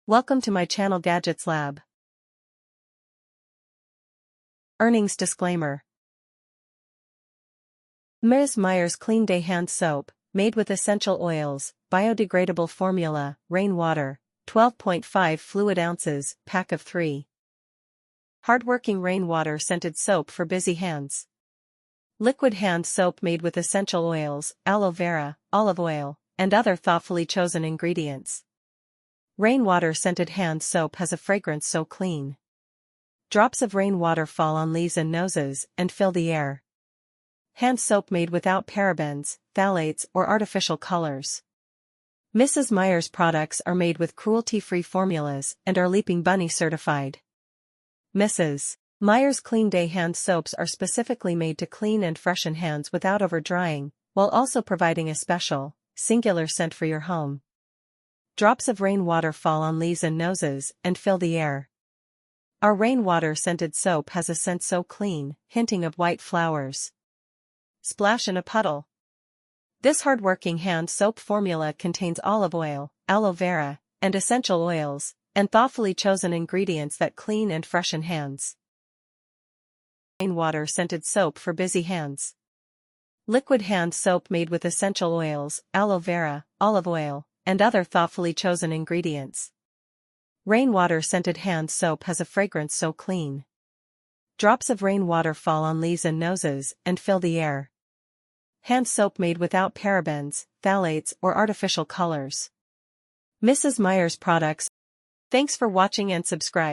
Welcome to my channel Gadgets Lab. Earnings disclaimer. MEYER'S Clean Day Hand Soap, made with essential oils, biodegradable formula, rain water, 12.5 fluid ounces, pack of 3. Hardworking Rain Water Scented Soap for Busy Hands. Liquid hand soap made with essential oils, aloe vera, olive oil, and other thoughtfully chosen ingredients. Rainwater scented hand soap has a fragrance so clean. Drops of rainwater fall on leaves and noses and fill the air. Hand soap made without parabens, phthalates, or artificial colors. Mrs. Meyer's products are made with cruelty-free formulas and are Leaping Bunny certified. Mrs. Meyer's Clean Day hand soaps are specifically made to clean and freshen hands without over-drying, while also providing a special, singular scent for your home. Drops of rainwater fall on leaves and noses and fill the air. Our rainwater scented soap has a scent so clean, hinting of white flowers. Splash in a puddle. This hardworking hand soap formula contains olive oil, aloe vera, and essential oils, and thoughtfully chosen ingredients that clean and freshen hands. Rainwater scented soap for busy hands. Liquid hand soap made with essential oils, aloe vera, olive oil, and other thoughtfully chosen ingredients. Rainwater scented hand soap has a fragrance so clean. Drops of rainwater fall on leaves and noses and fill the air. Hand soap made without parabens, phthalates, or artificial colors. Mrs. Meyer's products. Thanks for watching and subscribe.